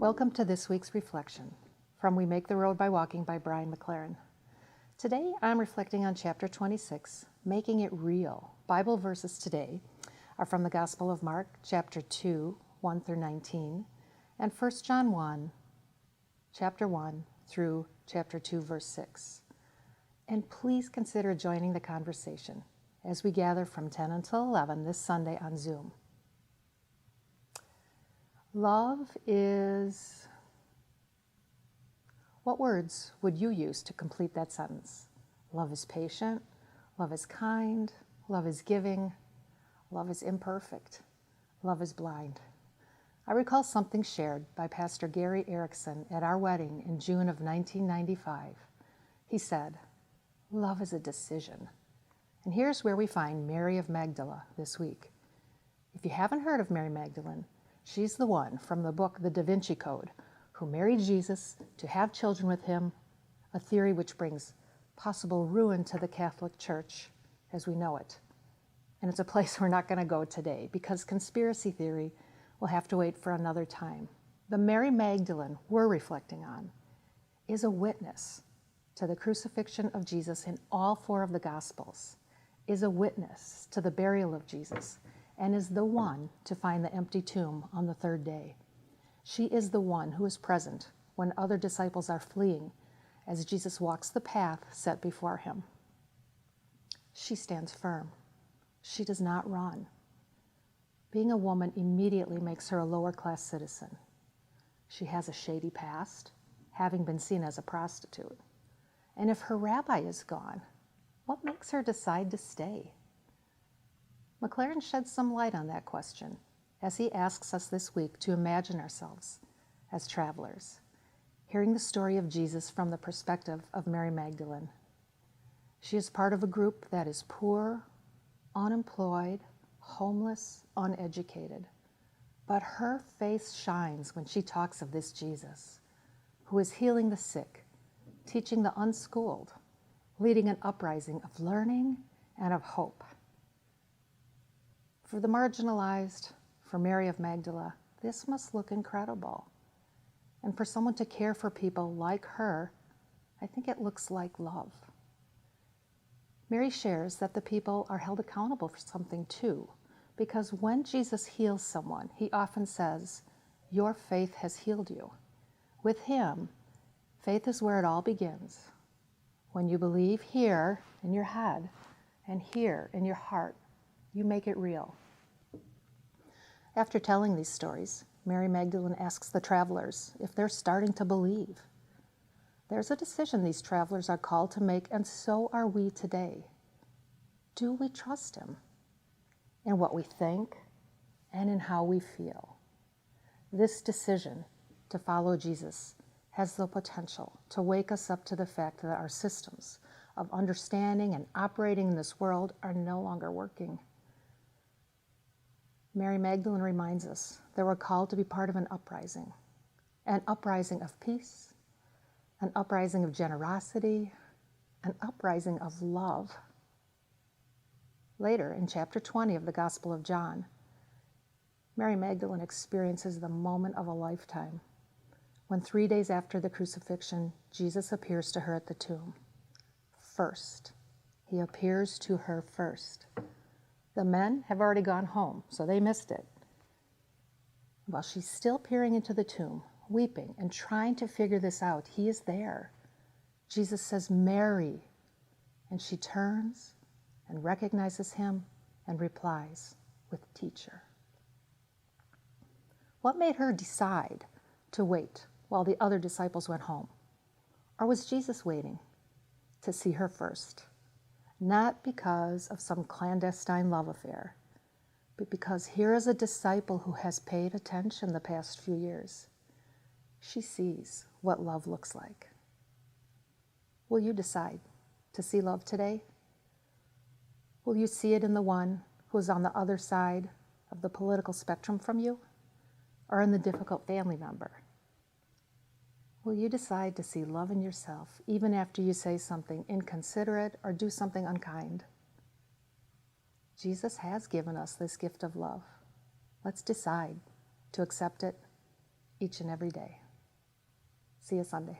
Welcome to this week's reflection from We Make the Road by Walking by Brian McLaren. Today I'm reflecting on chapter 26, Making It Real. Bible verses today are from the Gospel of Mark, chapter 2, 1 through 19, and 1 John 1, chapter 1 through chapter 2, verse 6. And please consider joining the conversation as we gather from 10 until 11 this Sunday on Zoom. Love is... What words would you use to complete that sentence? Love is patient, love is kind, love is giving, love is imperfect, love is blind. I recall something shared by Pastor Gary Erickson at our wedding in June of 1995. He said, "Love is a decision." And here's where we find Mary of Magdala this week. If you haven't heard of Mary Magdalene, she's the one from the book The Da Vinci Code who married Jesus to have children with him, a theory which brings possible ruin to the Catholic Church as we know it. And it's a place we're not going to go today because conspiracy theory will have to wait for another time. The Mary Magdalene we're reflecting on is a witness to the crucifixion of Jesus in all four of the Gospels, is a witness to the burial of Jesus, and is the one to find the empty tomb on the third day. She is the one who is present when other disciples are fleeing as Jesus walks the path set before him. She stands firm. She does not run. Being a woman immediately makes her a lower-class citizen. She has a shady past, having been seen as a prostitute. And if her rabbi is gone, what makes her decide to stay? McLaren sheds some light on that question as he asks us this week to imagine ourselves as travelers, hearing the story of Jesus from the perspective of Mary Magdalene. She is part of a group that is poor, unemployed, homeless, uneducated. But her face shines when she talks of this Jesus, who is healing the sick, teaching the unschooled, leading an uprising of learning and of hope. For the marginalized, for Mary of Magdala, this must look incredible. And for someone to care for people like her, I think it looks like love. Mary shares that the people are held accountable for something too, because when Jesus heals someone, he often says, "Your faith has healed you." With him, faith is where it all begins. When you believe here in your head and here in your heart, you make it real. After telling these stories, Mary Magdalene asks the travelers if they're starting to believe. There's a decision these travelers are called to make, and so are we today. Do we trust him in what we think and in how we feel? This decision to follow Jesus has the potential to wake us up to the fact that our systems of understanding and operating in this world are no longer working. Mary Magdalene reminds us that we're called to be part of an uprising of peace, an uprising of generosity, an uprising of love. Later, in chapter 20 of the Gospel of John, Mary Magdalene experiences the moment of a lifetime when 3 days after the crucifixion, Jesus appears to her at the tomb. First. He appears to her first. The men have already gone home, so they missed it. While she's still peering into the tomb, weeping and trying to figure this out, he is there. Jesus says, "Mary," and she turns and recognizes him and replies with "Teacher." What made her decide to wait while the other disciples went home? Or was Jesus waiting to see her first? Not because of some clandestine love affair, but because here is a disciple who has paid attention the past few years. She sees what love looks like. Will you decide to see love today? Will you see it in the one who is on the other side of the political spectrum from you, or in the difficult family member? Will you decide to see love in yourself even after you say something inconsiderate or do something unkind? Jesus has given us this gift of love. Let's decide to accept it each and every day. See you Sunday.